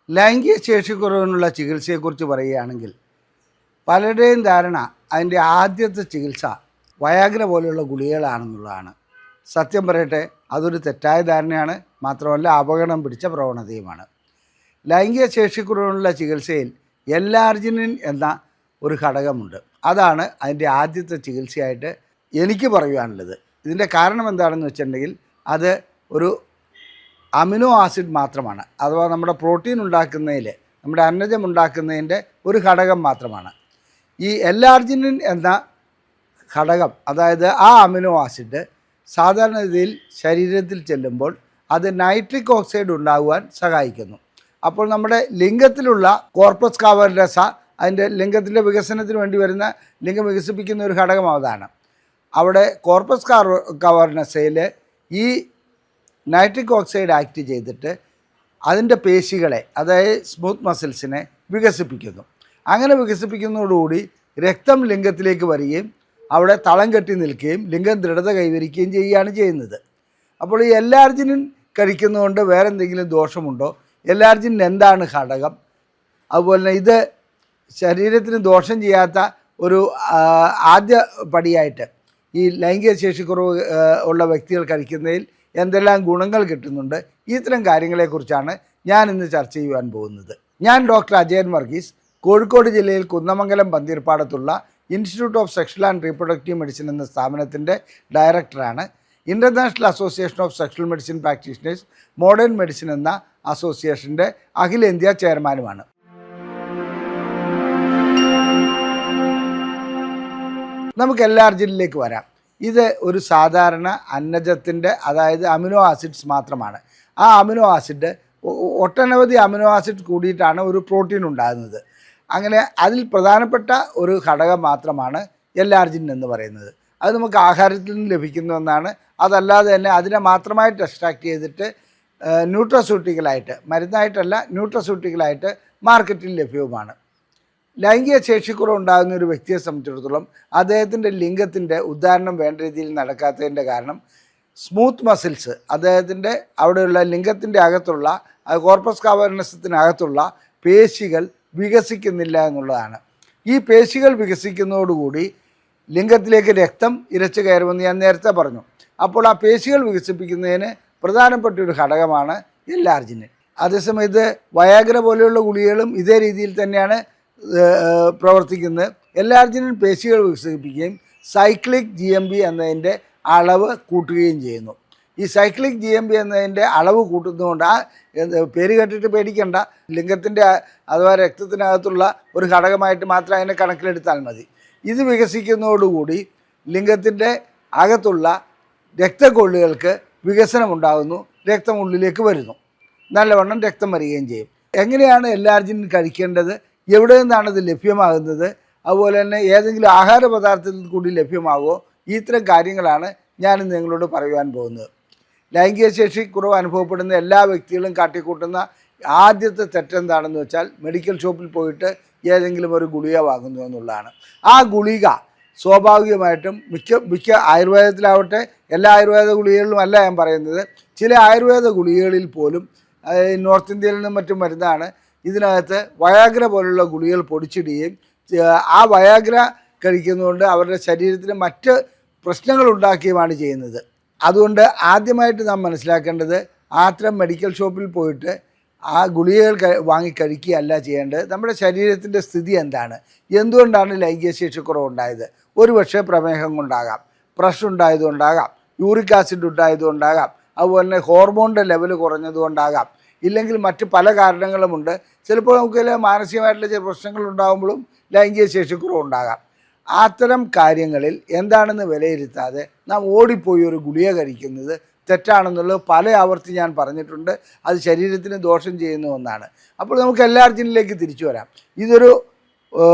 ലൈംഗിക ശേഷിക്കുറവിനുള്ള ചികിത്സയെക്കുറിച്ച് പറയുകയാണെങ്കിൽ പലരുടെയും ധാരണ അതിൻ്റെ ആദ്യത്തെ ചികിത്സ വയാഗ്ര പോലെയുള്ള ഗുളികകളാണെന്നുള്ളതാണ്. സത്യം പറയട്ടെ, അതൊരു തെറ്റായ ധാരണയാണ്. മാത്രമല്ല അപകടം പിടിച്ച പ്രവണതയുമാണ്. ലൈംഗിക ശേഷിക്കുറവിനുള്ള ചികിത്സയിൽ എല്ലാർജിനിൻ എന്ന ഒരു ഘടകമുണ്ട്. അതാണ് അതിൻ്റെ ആദ്യത്തെ ചികിത്സയായിട്ട് എനിക്ക് പറയുവാനുള്ളത്. ഇതിൻ്റെ കാരണം എന്താണെന്ന് വെച്ചിട്ടുണ്ടെങ്കിൽ അത് ഒരു അമിനോ ആസിഡ് മാത്രമാണ്. അഥവാ നമ്മുടെ പ്രോട്ടീൻ ഉണ്ടാക്കുന്നതിൽ, നമ്മുടെ അന്നജം ഉണ്ടാക്കുന്നതിൻ്റെ ഒരു ഘടകം മാത്രമാണ്. ഈ എല്ലാർജിനിൻ എന്ന ഘടകം, അതായത് ആ അമിനോ ആസിഡ് സാധാരണഗതിയിൽ ശരീരത്തിൽ ചെല്ലുമ്പോൾ അത് നൈട്രിക് ഓക്സൈഡ് ഉണ്ടാകുവാൻ സഹായിക്കുന്നു. അപ്പോൾ നമ്മുടെ ലിംഗത്തിലുള്ള കോർപ്പസ് കാവർനസ, അതിൻ്റെ ലിംഗത്തിൻ്റെ വികസനത്തിന് വേണ്ടി വരുന്ന, ലിംഗം വികസിപ്പിക്കുന്ന ഒരു ഘടകം അതാണ്. അവിടെ കോർപ്പസ് കാവർനസയിൽ ഈ നൈട്രിക് ഓക്സൈഡ് ആക്ട് ചെയ്തിട്ട് അതിൻ്റെ പേശികളെ, അതായത് സ്മൂത്ത് മസിൽസിനെ വികസിപ്പിക്കുന്നു. അങ്ങനെ വികസിപ്പിക്കുന്നതോടുകൂടി രക്തം ലിംഗത്തിലേക്ക് വരികയും അവിടെ തളം കെട്ടി നിൽക്കുകയും ലിംഗം ദൃഢത കൈവരിക്കുകയും ചെയ്യുകയാണ് ചെയ്യുന്നത്. അപ്പോൾ ഈ എല്ലാർജിനിൻ കഴിക്കുന്നതുകൊണ്ട് വേറെ എന്തെങ്കിലും ദോഷമുണ്ടോ? എല്ലാർജിനിൻ എന്താണ് ഘടകം? അതുപോലെ തന്നെ ഇത് ശരീരത്തിന് ദോഷം ചെയ്യാത്ത ഒരു ആദ്യ പടിയായിട്ട് ഈ ലൈംഗിക ശേഷിക്കുറവ് ഉള്ള വ്യക്തികൾ കഴിക്കുന്നതിൽ എന്തെല്ലാം ഗുണങ്ങൾ കിട്ടുന്നുണ്ട്? ഇത്തരം കാര്യങ്ങളെക്കുറിച്ചാണ് ഞാൻ ഇന്ന് ചർച്ച ചെയ്യുവാൻ പോകുന്നത്. ഞാൻ ഡോക്ടർ അജയൻ വർഗീസ്, കോഴിക്കോട് ജില്ലയിൽ കുന്നമംഗലം പന്തീർപ്പാടത്തുള്ള institute of sexual and reproductive medicine എന്ന സ്ഥാപനത്തിൻ്റെ ഡയറക്ടറാണ്. International association of sexual medicine practitioners modern medicine എന്ന അസോസിയേഷൻ്റെ അഖിലേന്ത്യാ ചെയർമാനുമാണ്. നമുക്ക് എല്ലാർജിനിലേക്ക് വരാം. ഇത് ഒരു സാധാരണ അന്നജത്തിൻ്റെ, അതായത് അമിനോ ആസിഡ്സ് മാത്രമാണ്. ആ അമിനോ ആസിഡ്, ഒട്ടനവധി അമിനോ ആസിഡ് കൂടിയിട്ടാണ് ഒരു പ്രോട്ടീൻ ഉണ്ടാകുന്നത്. അങ്ങനെ അതിൽ പ്രധാനപ്പെട്ട ഒരു ഘടകം മാത്രമാണ് എല്ലാർജിൻ എന്ന് പറയുന്നത്. അത് നമുക്ക് ആഹാരത്തിൽ നിന്ന് ലഭിക്കുന്ന ഒന്നാണ്. അതല്ലാതെ തന്നെ അതിനെ മാത്രമായിട്ട് എക്സ്ട്രാക്ട് ചെയ്തിട്ട് ന്യൂട്രസ്യൂട്ടിക്കലായിട്ട്, മരുന്നായിട്ടല്ല ന്യൂട്രസ്യൂട്ടിക്കലായിട്ട് മാർക്കറ്റിൽ ലഭ്യവുമാണ്. ലൈംഗിക ശേഷിക്കുറവ് ഉണ്ടാകുന്ന ഒരു വ്യക്തിയെ സംബന്ധിച്ചിടത്തോളം അദ്ദേഹത്തിൻ്റെ ലിംഗത്തിൻ്റെ ഉദ്ധാരണം വേണ്ട രീതിയിൽ നടക്കാത്തതിൻ്റെ കാരണം സ്മൂത്ത് മസിൽസ്, അദ്ദേഹത്തിൻ്റെ അവിടെയുള്ള ലിംഗത്തിൻ്റെ അകത്തുള്ള കോർപ്പസ് കാവർനസത്തിനകത്തുള്ള പേശികൾ വികസിക്കുന്നില്ല എന്നുള്ളതാണ്. ഈ പേശികൾ വികസിക്കുന്നതോടുകൂടി ലിംഗത്തിലേക്ക് രക്തം ഇരച്ചു കയറുമെന്ന് ഞാൻ നേരത്തെ പറഞ്ഞു. അപ്പോൾ ആ പേശികൾ വികസിപ്പിക്കുന്നതിന് പ്രധാനപ്പെട്ട ഒരു ഘടകമാണ് എല്ലാർജിനിൻ. അതേസമയം ഇത് വയാഗ്ര പോലെയുള്ള ഗുളികകളും ഇതേ രീതിയിൽ തന്നെയാണ് പ്രവർത്തിക്കുന്നത്. എല്ലാർജിനിൻ പേശികൾ വികസിപ്പിക്കുകയും സൈക്ലിക് GMP എന്നതിൻ്റെ അളവ് കൂട്ടുകയും ചെയ്യുന്നു. ഈ സൈക്ലിക് GMP എന്നതിൻ്റെ അളവ് കൂട്ടുന്നതുകൊണ്ട്, ആ പേര് കേട്ടിട്ട് പേടിക്കേണ്ട, ലിംഗത്തിൻ്റെ അഥവാ രക്തത്തിനകത്തുള്ള ഒരു ഘടകമായിട്ട് മാത്രം അതിനെ കണക്കിലെടുത്താൽ മതി. ഇത് വികസിക്കുന്നതോടുകൂടി ലിംഗത്തിൻ്റെ അകത്തുള്ള രക്തക്കൊള്ളുകൾക്ക് വികസനമുണ്ടാകുന്നു, രക്തം ഉള്ളിലേക്ക് വരുന്നു, നല്ലവണ്ണം രക്തം വരികയും ചെയ്യും. എങ്ങനെയാണ് എല്ലാർജിനിൻ കഴിക്കേണ്ടത്? എവിടെ നിന്നാണ് ഇത് ലഭ്യമാകുന്നത്? അതുപോലെ തന്നെ ഏതെങ്കിലും ആഹാര പദാർത്ഥത്തിൽ കൂടി ലഭ്യമാകുമോ? ഇത്തരം കാര്യങ്ങളാണ് ഞാനിന്ന് നിങ്ങളോട് പറയുവാൻ പോകുന്നത്. ലൈംഗിക ശേഷി കുറവ് അനുഭവപ്പെടുന്ന എല്ലാ വ്യക്തികളും കാട്ടിക്കൂട്ടുന്ന ആദ്യത്തെ തെറ്റെന്താണെന്ന് വെച്ചാൽ മെഡിക്കൽ ഷോപ്പിൽ പോയിട്ട് ഏതെങ്കിലും ഒരു ഗുളിക വാങ്ങുന്നു എന്നുള്ളതാണ്. ആ ഗുളിക സ്വാഭാവികമായിട്ടും മിക്ക ആയുർവേദത്തിലാവട്ടെ, എല്ലാ ആയുർവേദ ഗുളികകളിലും അല്ല ഞാൻ പറയുന്നത്, ചില ആയുർവേദ ഗുളികകളിൽ പോലും, നോർത്ത് ഇന്ത്യയിൽ നിന്നും മറ്റും വരുന്നതാണ്, ഇതിനകത്ത് വയാഗ്ര പോലുള്ള ഗുളികകൾ പൊടിച്ചിടുകയും ആ വയാഗ്ര കഴിക്കുന്നതുകൊണ്ട് അവരുടെ ശരീരത്തിന് മറ്റ് പ്രശ്നങ്ങൾ ഉണ്ടാക്കുകയുമാണ് ചെയ്യുന്നത്. അതുകൊണ്ട് ആദ്യമായിട്ട് നാം മനസ്സിലാക്കേണ്ടത്, അത്തരം മെഡിക്കൽ ഷോപ്പിൽ പോയിട്ട് ആ ഗുളികകൾ വാങ്ങി കഴിക്കുകയല്ല ചെയ്യേണ്ടത്. നമ്മുടെ ശരീരത്തിൻ്റെ സ്ഥിതി എന്താണ്, എന്തുകൊണ്ടാണ് ലൈംഗിക ശേഷിക്കുറവുണ്ടായത്? ഒരുപക്ഷെ പ്രമേഹം കൊണ്ടാകാം, പ്രഷർ ഉണ്ടായതുകൊണ്ടാകാം, യൂറിക് ആസിഡ് ഉണ്ടായതുകൊണ്ടാകാം, അതുപോലെ തന്നെ ഹോർമോണിൻ്റെ ലെവൽ കുറഞ്ഞതുകൊണ്ടാകാം, ഇല്ലെങ്കിൽ മറ്റ് പല കാരണങ്ങളുമുണ്ട്. ചിലപ്പോൾ നമുക്ക് മാനസികമായിട്ടുള്ള ചില പ്രശ്നങ്ങൾ ഉണ്ടാകുമ്പോഴും ലൈംഗിക ശേഷിക്കുറവുണ്ടാകാം. അത്തരം കാര്യങ്ങളിൽ എന്താണെന്ന് വിലയിരുത്താതെ നാം ഓടിപ്പോയി ഒരു ഗുളിക കഴിക്കുന്നത് തെറ്റാണെന്നുള്ളത് പല ആവർത്തി ഞാൻ പറഞ്ഞിട്ടുണ്ട്. അത് ശരീരത്തിന് ദോഷം ചെയ്യുന്ന ഒന്നാണ്. അപ്പോൾ നമുക്ക് എല്ലാർജിനിലേക്ക് തിരിച്ചു വരാം. ഇതൊരു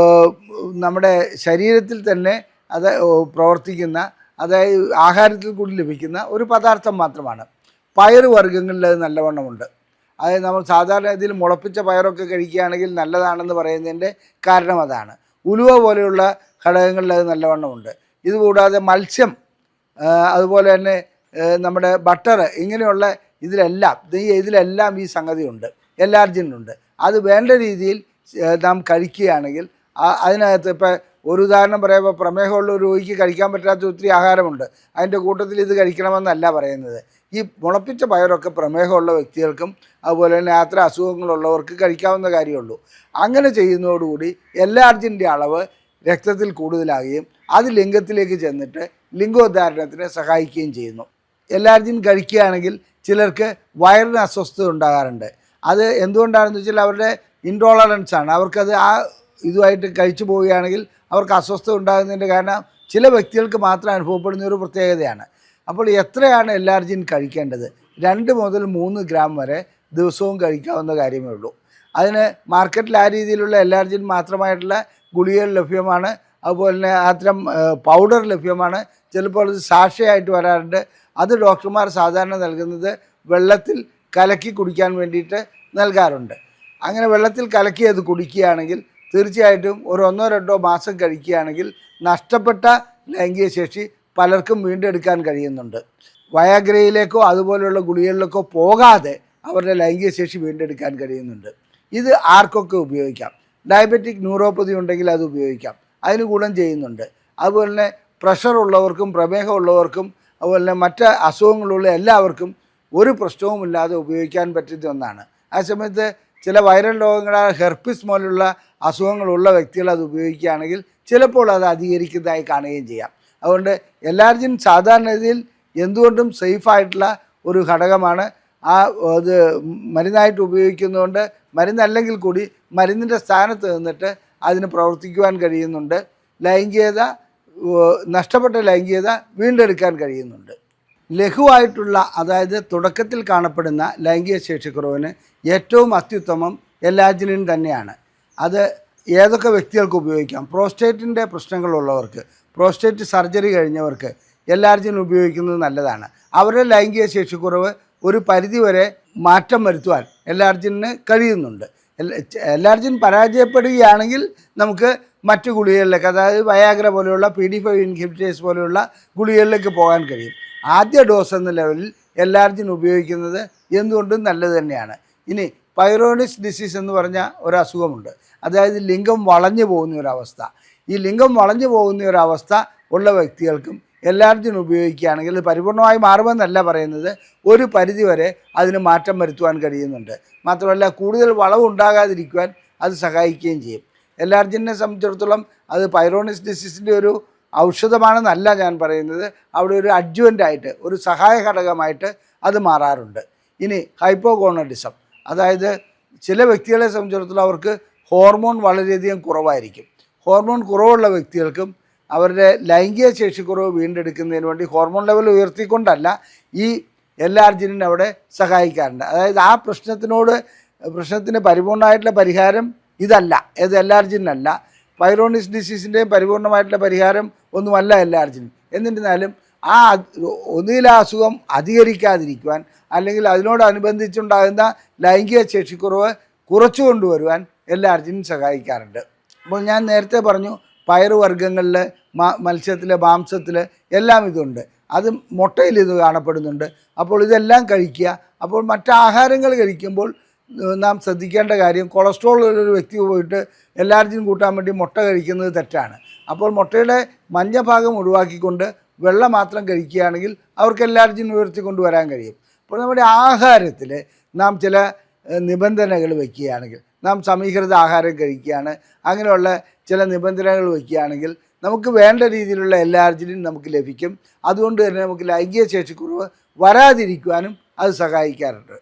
നമ്മുടെ ശരീരത്തിൽ തന്നെ അത് പ്രവർത്തിക്കുന്ന, അതായത് ആഹാരത്തിൽ കൂടി ലഭിക്കുന്ന ഒരു പദാർത്ഥം മാത്രമാണ്. പയർ വർഗ്ഗങ്ങളിൽ അത് നല്ലവണ്ണമുണ്ട്. അതായത് നമ്മൾ സാധാരണ ഇതിൽ മുളപ്പിച്ച പയറൊക്കെ കഴിക്കുകയാണെങ്കിൽ നല്ലതാണെന്ന് പറയുന്നതിൻ്റെ കാരണം അതാണ്. ഉലുവ പോലെയുള്ള ഘടകങ്ങളിൽ അത് നല്ലവണ്ണമുണ്ട്. ഇതുകൂടാതെ മത്സ്യം, അതുപോലെ തന്നെ നമ്മുടെ ബട്ടർ, ഇങ്ങനെയുള്ള ഇതിലെല്ലാം ഈ സംഗതിയുണ്ട്, എല്ലാർജിനുണ്ട്. അത് വേണ്ട രീതിയിൽ നാം കഴിക്കുകയാണെങ്കിൽ അതിനകത്ത് ഇപ്പം ഒരു ഉദാഹരണം പറയുമ്പോൾ പ്രമേഹമുള്ള ഒരു രോഗിക്ക് കഴിക്കാൻ പറ്റാത്ത ഒത്തിരി ആഹാരമുണ്ട്. അതിൻ്റെ കൂട്ടത്തിൽ ഇത് കഴിക്കണമെന്നല്ല പറയുന്നത്. ഈ മുളപ്പിച്ച പയറൊക്കെ പ്രമേഹമുള്ള വ്യക്തികൾക്കും അതുപോലെ തന്നെ അത്ര അസുഖങ്ങളുള്ളവർക്ക് കഴിക്കാവുന്ന കാര്യമുള്ളൂ. അങ്ങനെ ചെയ്യുന്നതോടുകൂടി എല്ലാർജിൻ്റെ അളവ് രക്തത്തിൽ കൂടുതലാകുകയും അത് ലിംഗത്തിലേക്ക് ചെന്നിട്ട് ലിംഗോദ്ധാരണത്തിന് സഹായിക്കുകയും ചെയ്യുന്നു. എല്ലാർജിൻ കഴിക്കുകയാണെങ്കിൽ ചിലർക്ക് വയറിന് അസ്വസ്ഥത ഉണ്ടാകാറുണ്ട്. അത് എന്തുകൊണ്ടാണെന്ന് വെച്ചാൽ അവരുടെ ഇൻടോളറൻസ് ആണ്. അവർക്കത് ഇതുമായിട്ട് കഴിച്ചു പോവുകയാണെങ്കിൽ അവർക്ക് അസ്വസ്ഥത ഉണ്ടാകുന്നതിൻ്റെ കാരണം ചില വ്യക്തികൾക്ക് മാത്രം അനുഭവപ്പെടുന്ന ഒരു പ്രത്യേകതയാണ്. അപ്പോൾ എത്രയാണ് എല്ലാർജിൻ കഴിക്കേണ്ടത്? 2 മുതൽ 3 ഗ്രാം വരെ ദിവസവും കഴിക്കാവുന്ന കാര്യമേ ഉള്ളൂ. അതിന് മാർക്കറ്റിൽ ആ രീതിയിലുള്ള എല്ലാർജിൻ മാത്രമായിട്ടുള്ള ഗുളികകൾ ലഭ്യമാണ്. അതുപോലെ തന്നെ അത്തരം പൗഡർ ലഭ്യമാണ്. ചിലപ്പോൾ അത് സാഷയായിട്ട് വരാറുണ്ട്. അത് ഡോക്ടർമാർ സാധാരണ നൽകുന്നത് വെള്ളത്തിൽ കലക്കി കുടിക്കാൻ വേണ്ടിയിട്ട് നൽകാറുണ്ട്. അങ്ങനെ വെള്ളത്തിൽ കലക്കി അത് കുടിക്കുകയാണെങ്കിൽ തീർച്ചയായിട്ടും ഒരു 1-2 മാസം കഴിക്കുകയാണെങ്കിൽ നഷ്ടപ്പെട്ട ലൈംഗിക ശേഷി പലർക്കും വീണ്ടെടുക്കാൻ കഴിയുന്നുണ്ട്. വയാഗ്രയിലേക്കോ അതുപോലെയുള്ള ഗുളികകളിലേക്കോ പോകാതെ അവരുടെ ലൈംഗിക ശേഷി വീണ്ടെടുക്കാൻ കഴിയുന്നുണ്ട്. ഇത് ആർക്കൊക്കെ ഉപയോഗിക്കാം. ഡയബറ്റിക് ന്യൂറോപ്പതി ഉണ്ടെങ്കിൽ അത് ഉപയോഗിക്കാം, അതിന് ഗുണം ചെയ്യുന്നുണ്ട്. അതുപോലെ തന്നെ പ്രഷർ ഉള്ളവർക്കും പ്രമേഹം ഉള്ളവർക്കും അതുപോലെ തന്നെ മറ്റ് അസുഖങ്ങളുള്ള എല്ലാവർക്കും ഒരു പ്രശ്നവുമില്ലാതെ ഉപയോഗിക്കാൻ പറ്റുന്ന ഒന്നാണ്. ആ സമയത്ത് ചില വൈറൽ രോഗങ്ങളായ ഹെർപ്പിസ് പോലുള്ള അസുഖങ്ങളുള്ള വ്യക്തികൾ അത് ഉപയോഗിക്കുകയാണെങ്കിൽ ചിലപ്പോൾ അത് അധികരിക്കുന്നതായി കാണുകയും ചെയ്യാം. അതുകൊണ്ട് എല്ലാർജിൻ സാധാരണഗതിയിൽ എന്തുകൊണ്ടും സേഫായിട്ടുള്ള ഒരു ഘടകമാണ്. അത് മരുന്നായിട്ട് ഉപയോഗിക്കുന്നതുകൊണ്ട് മരുന്നല്ലെങ്കിൽ കൂടി മരുന്നിൻ്റെ സ്ഥാനത്ത് നിന്നിട്ട് അതിന് പ്രവർത്തിക്കുവാൻ കഴിയുന്നുണ്ട്. നഷ്ടപ്പെട്ട ലൈംഗികത വീണ്ടെടുക്കാൻ കഴിയുന്നുണ്ട്. ലഘുവായിട്ടുള്ള, അതായത് തുടക്കത്തിൽ കാണപ്പെടുന്ന ലൈംഗിക ശേഷിക്കുറവിന് ഏറ്റവും അത്യുത്തമം എല്ലാർജിനിൻ തന്നെയാണ്. അത് ഏതൊക്കെ വ്യക്തികൾക്ക് ഉപയോഗിക്കാം? പ്രോസ്റ്റേറ്റിൻ്റെ പ്രശ്നങ്ങളുള്ളവർക്ക്, പ്രോസ്റ്റേറ്റ് സർജറി കഴിഞ്ഞവർക്ക് എല്ലാർജിൻ ഉപയോഗിക്കുന്നത് നല്ലതാണ്. അവരുടെ ലൈംഗിക ശേഷിക്കുറവ് ഒരു പരിധിവരെ മാറ്റം വരുത്തുവാൻ എല്ലാർജിന് കഴിയുന്നുണ്ട്. എല്ലാർജിൻ പരാജയപ്പെടുകയാണെങ്കിൽ നമുക്ക് മറ്റു ഗുളികകളിലേക്ക്, അതായത് വയാഗ്ര പോലെയുള്ള PD5 ഇൻഹിബിറ്റേഴ്സ് പോലെയുള്ള ഗുളികകളിലേക്ക് പോകാൻ കഴിയും. ആദ്യ ഡോസ് എന്ന ലെവലിൽ എല്ലാർജിൻ ഉപയോഗിക്കുന്നത് എന്തുകൊണ്ടും നല്ലത് തന്നെയാണ്. ഇനി പൈറോണിസ് ഡിസീസ് എന്ന് പറഞ്ഞ ഒരു അസുഖമുണ്ട്. അതായത് ലിംഗം വളഞ്ഞു പോകുന്ന ഒരവസ്ഥ. ഈ ലിംഗം വളഞ്ഞു പോകുന്ന ഒരവസ്ഥ ഉള്ള വ്യക്തികൾക്കും എല്ലാർജിൻ ഉപയോഗിക്കുകയാണെങ്കിൽ പരിപൂർണമായി മാറുമെന്നല്ല പറയുന്നത്, ഒരു പരിധിവരെ അതിന് മാറ്റം വരുത്തുവാൻ കഴിയുന്നുണ്ട്. മാത്രമല്ല കൂടുതൽ വളവുണ്ടാകാതിരിക്കുവാൻ അത് സഹായിക്കുകയും ചെയ്യും. എല്ലാർജിനെ സംബന്ധിച്ചിടത്തോളം അത് പൈറോണിസ് ഡിസീസിൻ്റെ ഒരു ഔഷധമാണെന്നല്ല ഞാൻ പറയുന്നത്, അവിടെ ഒരു അഡ്ജുവൻ്റായിട്ട്, ഒരു സഹായ ഘടകമായിട്ട് അത് മാറാറുണ്ട്. ഇനി ഹൈപ്പോഗോണഡിസം, അതായത് ചില വ്യക്തികളെ സംബന്ധിച്ചിടത്തോളം അവർക്ക് ഹോർമോൺ വളരെയധികം കുറവായിരിക്കും. ഹോർമോൺ കുറവുള്ള വ്യക്തികൾക്കും അവരുടെ ലൈംഗിക ശേഷിക്കുറവ് വീണ്ടെടുക്കുന്നതിന് വേണ്ടി ഹോർമോൺ ലെവൽ ഉയർത്തിക്കൊണ്ടല്ല ഈ എല്ലാർജിനിൻ അവിടെ സഹായിക്കാറുണ്ട്. അതായത് ആ പ്രശ്നത്തിന് പരിപൂർണമായിട്ടുള്ള പരിഹാരം ഇതല്ല, ഏത് എല്ലാർജിനല്ല. പൈറോണിസ് ഡിസീസിൻ്റെയും പരിപൂർണമായിട്ടുള്ള പരിഹാരം ഒന്നുമല്ല എല്ലാർജിൻ. എന്നിരുന്നാലും ഒന്നുകിൽ ആ അസുഖം അധികരിക്കാതിരിക്കുവാൻ അല്ലെങ്കിൽ അതിനോടനുബന്ധിച്ചുണ്ടാകുന്ന ലൈംഗിക ശേഷിക്കുറവ് കുറച്ചു കൊണ്ടുവരുവാൻ എല്ലാർജിൻ സഹായിക്കാറുണ്ട്. അപ്പോൾ ഞാൻ നേരത്തെ പറഞ്ഞു, പയറുവർഗ്ഗങ്ങളിൽ, മത്സ്യത്തിൽ, മാംസത്തിൽ എല്ലാം ഇതുണ്ട്. അത് മുട്ടയിൽ ഇത് കാണപ്പെടുന്നുണ്ട്. അപ്പോൾ ഇതെല്ലാം കഴിക്കുക. അപ്പോൾ മറ്റ് ആഹാരങ്ങൾ കഴിക്കുമ്പോൾ നാം ശ്രദ്ധിക്കേണ്ട കാര്യം, കൊളസ്ട്രോൾ ഉള്ളൊരു വ്യക്തി പോയിട്ട് എല്ലാർജിൻ കൂട്ടാൻ വേണ്ടി മുട്ട കഴിക്കുന്നത് തെറ്റാണ്. അപ്പോൾ മുട്ടയുടെ മഞ്ഞ ഭാഗം ഒഴിവാക്കിക്കൊണ്ട് വെള്ള മാത്രം കഴിക്കുകയാണെങ്കിൽ അവർക്ക് എല്ലാർജിൻ ഉയർത്തിക്കൊണ്ട് വരാൻ കഴിയും. അപ്പോൾ നമ്മുടെ ആഹാരത്തിൽ നാം ചില നിബന്ധനകൾ വയ്ക്കുകയാണെങ്കിൽ, നാം സമീകൃത ആഹാരം കഴിക്കുകയാണ്, അങ്ങനെയുള്ള ചില നിബന്ധനകൾ വയ്ക്കുകയാണെങ്കിൽ നമുക്ക് വേണ്ട രീതിയിലുള്ള എല്ലാർജിനും നമുക്ക് ലഭിക്കും. അതുകൊണ്ട് തന്നെ നമുക്ക് ലൈംഗിക ശേഷിക്കുറവ് വരാതിരിക്കുവാനും അത് സഹായിക്കാറുണ്ട്.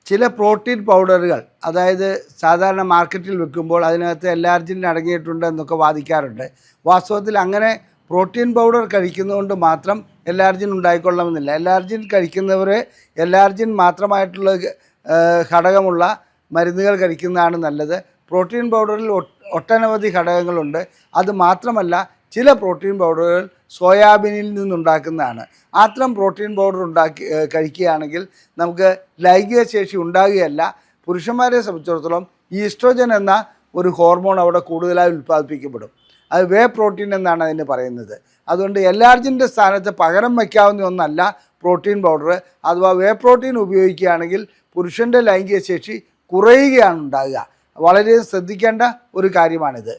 ചില പ്രോട്ടീൻ പൗഡറുകൾ, അതായത് സാധാരണ മാർക്കറ്റിൽ വെക്കുമ്പോൾ അതിനകത്ത് എല്ലാർജിൻ അടങ്ങിയിട്ടുണ്ട് എന്നൊക്കെ വാദിക്കാറുണ്ട്. വാസ്തവത്തിൽ അങ്ങനെ പ്രോട്ടീൻ പൗഡർ കഴിക്കുന്നതുകൊണ്ട് മാത്രം എല്ലാർജിൻ ഉണ്ടായിക്കൊള്ളണമെന്നില്ല. എല്ലാർജിൻ കഴിക്കുന്നവരെ എല്ലാർജിൻ മാത്രമായിട്ടുള്ള ഘടകമുള്ള മരുന്നുകൾ കഴിക്കുന്നതാണ് നല്ലത്. പ്രോട്ടീൻ പൗഡറിൽ ഒട്ടനവധി ഘടകങ്ങളുണ്ട്. അത് മാത്രമല്ല, ചില പ്രോട്ടീൻ പൗഡറുകൾ സോയാബീനിൽ നിന്നുണ്ടാക്കുന്നതാണ്. അത്തരം പ്രോട്ടീൻ പൗഡർ കഴിക്കുകയാണെങ്കിൽ നമുക്ക് ലൈംഗിക ശേഷി ഉണ്ടാകുകയല്ല, പുരുഷന്മാരെ സംബന്ധിച്ചിടത്തോളം ഈസ്ട്രോജൻ എന്ന ഒരു ഹോർമോൺ അവിടെ കൂടുതലായി ഉൽപ്പാദിപ്പിക്കപ്പെടും. അത് വേ പ്രോട്ടീൻ എന്നാണ് അതിന് പറയുന്നത്. അതുകൊണ്ട് എല്ലാർജിൻ്റെ സ്ഥാനത്ത് പകരം വയ്ക്കാവുന്ന ഒന്നല്ല പ്രോട്ടീൻ പൗഡർ. അഥവാ വേ പ്രോട്ടീൻ ഉപയോഗിക്കുകയാണെങ്കിൽ പുരുഷൻ്റെ ലൈംഗിക ശേഷി കുറയുകയാണ് ഉണ്ടാകുക. വളരെ ശ്രദ്ധിക്കേണ്ട ഒരു കാര്യമാണിത്.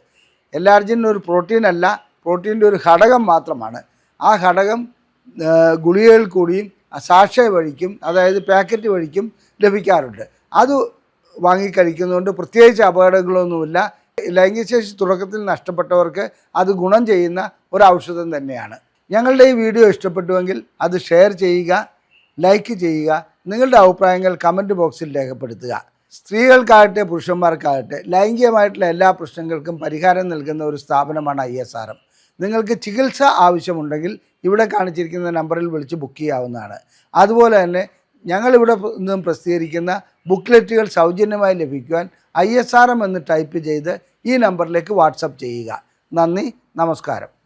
എല്ലാർജിൻ ഒരു പ്രോട്ടീൻ അല്ല, പ്രോട്ടീൻ്റെ ഒരു ഘടകം മാത്രമാണ്. ആ ഘടകം ഗുളികകൾ കൂടിയും സാഷേ വഴിക്കും, അതായത് പാക്കറ്റ് വഴിക്കും ലഭിക്കാറുണ്ട്. അത് വാങ്ങിക്കഴിക്കുന്നതുകൊണ്ട് പ്രത്യേകിച്ച് അപകടങ്ങളൊന്നുമില്ല. ലൈംഗികശേഷി തുടക്കത്തിൽ നഷ്ടപ്പെട്ടവർക്ക് അത് ഗുണം ചെയ്യുന്ന ഒരു ഔഷധം തന്നെയാണ്. ഞങ്ങളുടെ ഈ വീഡിയോ ഇഷ്ടപ്പെട്ടുവെങ്കിൽ അത് ഷെയർ ചെയ്യുക, ലൈക്ക് ചെയ്യുക, നിങ്ങളുടെ അഭിപ്രായങ്ങൾ കമൻറ്റ് ബോക്സിൽ രേഖപ്പെടുത്തുക. സ്ത്രീകൾക്കാകട്ടെ പുരുഷന്മാർക്കാകട്ടെ ലൈംഗികമായിട്ടുള്ള എല്ലാ പ്രശ്നങ്ങൾക്കും പരിഹാരം നൽകുന്ന ഒരു സ്ഥാപനമാണ് ISRM. നിങ്ങൾക്ക് ചികിത്സ ആവശ്യമുണ്ടെങ്കിൽ ഇവിടെ കാണിച്ചിരിക്കുന്ന നമ്പറിൽ വിളിച്ച് ബുക്ക് ചെയ്യാവുന്നതാണ്. അതുപോലെ തന്നെ ഞങ്ങളിവിടെ നിന്നും പ്രസിദ്ധീകരിക്കുന്ന ബുക്ക്ലെറ്റുകൾ സൗജന്യമായി ലഭിക്കുവാൻ ISRM എന്ന് ടൈപ്പ് ചെയ്ത് ഈ നമ്പറിലേക്ക് വാട്സപ്പ് ചെയ്യുക. നന്ദി, നമസ്കാരം.